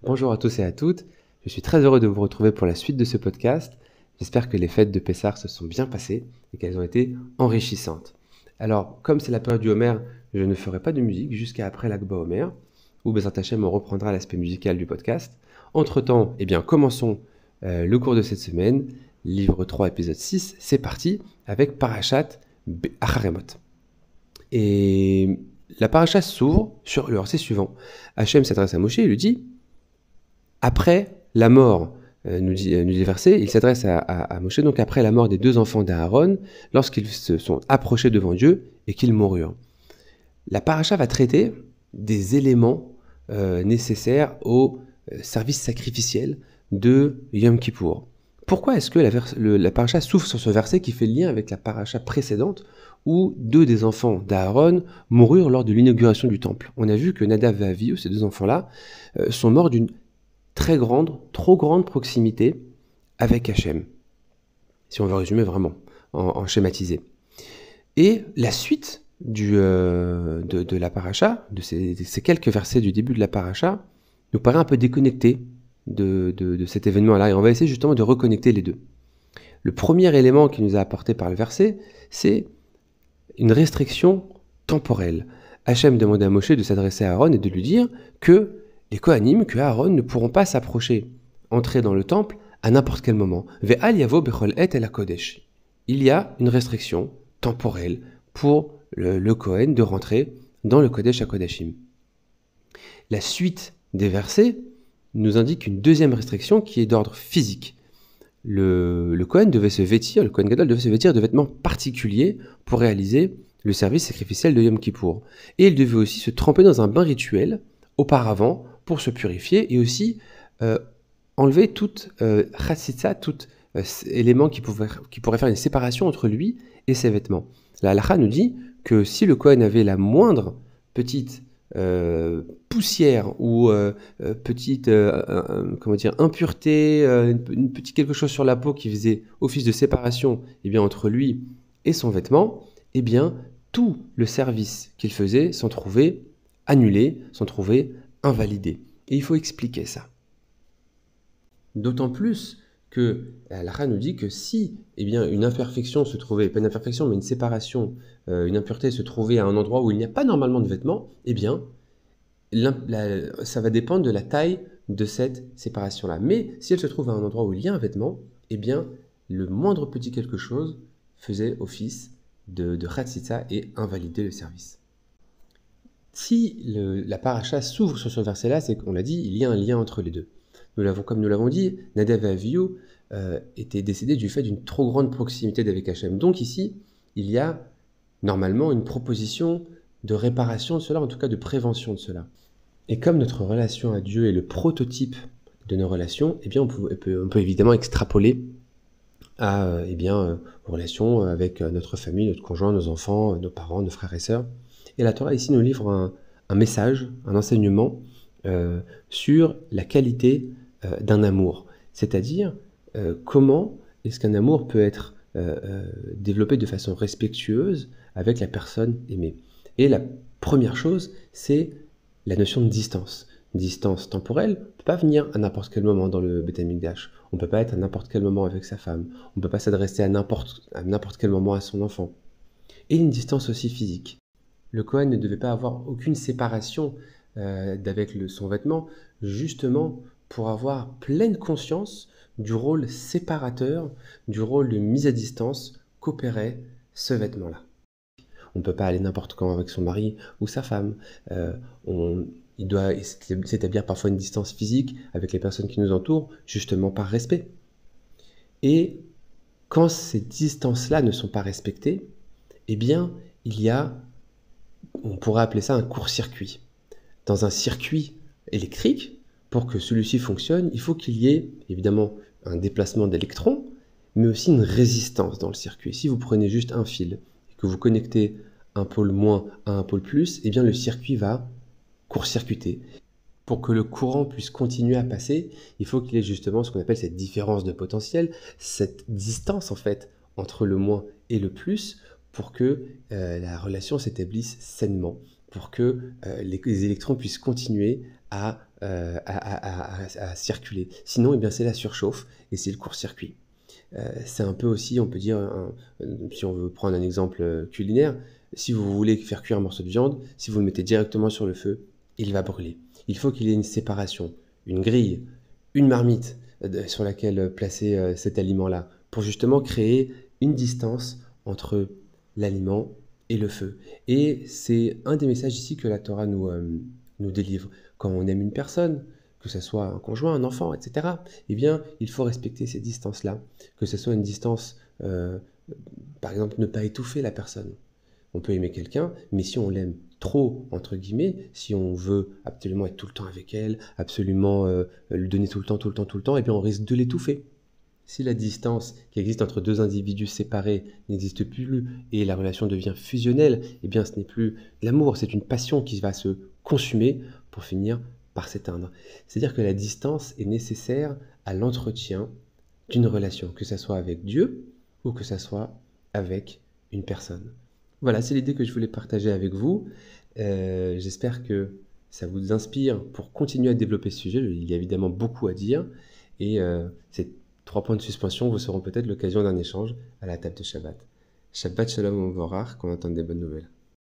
Bonjour à tous et à toutes, je suis très heureux de vous retrouver pour la suite de ce podcast. J'espère que les fêtes de Pessah se sont bien passées et qu'elles ont été enrichissantes. Alors, comme c'est la période du Homer, je ne ferai pas de musique jusqu'à après l'Akba Homer, où Bezrat Hashem on reprendra l'aspect musical du podcast. Entre-temps, commençons le cours de cette semaine, livre 3, épisode 6, c'est parti, avec Parashat Acharemot. Et la paracha s'ouvre sur le verset suivant. Hachem s'adresse à Moshe et lui dit: après la mort, nous dit le verset, il s'adresse à Moshe, donc après la mort des deux enfants d'Aaron, lorsqu'ils se sont approchés devant Dieu et qu'ils moururent. La paracha va traiter des éléments nécessaires au service sacrificiel de Yom Kippour. Pourquoi est-ce que la paracha s'ouvre sur ce verset qui fait le lien avec la paracha précédente où deux des enfants d'Aaron moururent lors de l'inauguration du temple? On a vu que Nadav et Avihu, ces deux enfants-là, sont morts d'une trop grande proximité avec Hachem, si on veut résumer vraiment, en schématisé. Et la suite de la paracha, de ces quelques versets du début de la paracha, nous paraît un peu déconnecté de cet événement-là, et on va essayer justement de reconnecter les deux. Le premier élément qui nous a apporté par le verset, c'est une restriction temporelle. Hachem demandait à Moshe de s'adresser à Aaron et de lui dire que les Kohanim, que Aaron, ne pourront pas s'approcher, entrer dans le temple à n'importe quel moment. Ve'al yavo bechol et el hakodesh. Il y a une restriction temporelle pour le Kohen de rentrer dans le Kodesh HaKodashim. La suite des versets nous indique une deuxième restriction qui est d'ordre physique. Le Kohen devait se vêtir, le Kohen Gadol devait se vêtir de vêtements particuliers pour réaliser le service sacrificiel de Yom Kippour. Et il devait aussi se tremper dans un bain rituel auparavant pour se purifier et aussi enlever toute chatzitza, tout élément qui pourrait faire une séparation entre lui et ses vêtements. La halakha nous dit que si le Kohen avait la moindre petite poussière ou petite impureté, une petite quelque chose sur la peau qui faisait office de séparation entre lui et son vêtement, tout le service qu'il faisait s'en trouvait annulé, s'en trouvait invalidé. Et il faut expliquer ça. D'autant plus que la halakha nous dit que si une imperfection se trouvait, pas une imperfection mais une séparation, une impureté se trouvait à un endroit où il n'y a pas normalement de vêtements, ça va dépendre de la taille de cette séparation-là. Mais si elle se trouve à un endroit où il y a un vêtement, le moindre petit quelque chose faisait office de chatzitza et invalidait le service. Si la paracha s'ouvre sur ce verset-là, c'est qu'on l'a dit, il y a un lien entre les deux. Comme nous l'avons dit, Nadav et Avihu étaient décédés du fait d'une trop grande proximité d'avec Hachem. Donc ici, il y a normalement une proposition de réparation de cela, en tout cas de prévention de cela. Et comme notre relation à Dieu est le prototype de nos relations, on peut évidemment extrapoler à aux relations avec notre famille, notre conjoint, nos enfants, nos parents, nos frères et sœurs. Et la Torah ici nous livre un message, un enseignement sur la qualité d'un amour. C'est-à-dire comment est-ce qu'un amour peut être développé de façon respectueuse avec la personne aimée. Et la première chose, c'est la notion de distance. Distance temporelle ne peut pas venir à n'importe quel moment dans le Beth Amikdash. On ne peut pas être à n'importe quel moment avec sa femme. On ne peut pas s'adresser à n'importe quel moment à son enfant. Et une distance aussi physique. Le Kohen ne devait pas avoir aucune séparation d'avec son vêtement, justement pour avoir pleine conscience du rôle séparateur, du rôle de mise à distance qu'opérait ce vêtement-là. On ne peut pas aller n'importe quand avec son mari ou sa femme. Il doit s'établir parfois une distance physique avec les personnes qui nous entourent, justement par respect. Et quand ces distances-là ne sont pas respectées, il y a, on pourrait appeler ça un court-circuit. Dans un circuit électrique, pour que celui-ci fonctionne, il faut qu'il y ait évidemment un déplacement d'électrons, mais aussi une résistance dans le circuit. Si vous prenez juste un fil et que vous connectez un pôle moins à un pôle plus, le circuit va court-circuiter. Pour que le courant puisse continuer à passer, il faut qu'il y ait justement ce qu'on appelle cette différence de potentiel, cette distance en fait entre le moins et le plus, pour que la relation s'établisse sainement, pour que les électrons puissent continuer à circuler. Sinon, eh bien, c'est la surchauffe et c'est le court-circuit. C'est un peu aussi, on peut dire, si on veut prendre un exemple culinaire, si vous voulez faire cuire un morceau de viande, si vous le mettez directement sur le feu, il va brûler. Il faut qu'il y ait une séparation, une grille, une marmite sur laquelle placer cet aliment-là, pour justement créer une distance entre l'aliment et le feu. Et c'est un des messages ici que la Torah nous délivre. Quand on aime une personne, que ce soit un conjoint, un enfant, etc., eh bien, il faut respecter ces distances-là. Que ce soit une distance, par exemple, ne pas étouffer la personne. On peut aimer quelqu'un, mais si on l'aime trop, entre guillemets, si on veut absolument être tout le temps avec elle, absolument lui donner tout le temps, eh bien, on risque de l'étouffer. Si la distance qui existe entre deux individus séparés n'existe plus et la relation devient fusionnelle, eh bien ce n'est plus de l'amour, c'est une passion qui va se consumer pour finir par s'éteindre. C'est-à-dire que la distance est nécessaire à l'entretien d'une relation, que ce soit avec Dieu ou que ce soit avec une personne. Voilà, c'est l'idée que je voulais partager avec vous. J'espère que ça vous inspire pour continuer à développer ce sujet. Il y a évidemment beaucoup à dire et c'est 3 points de suspension vous seront peut-être l'occasion d'un échange à la table de Shabbat. Shabbat Shalom Vorach, qu'on entende des bonnes nouvelles.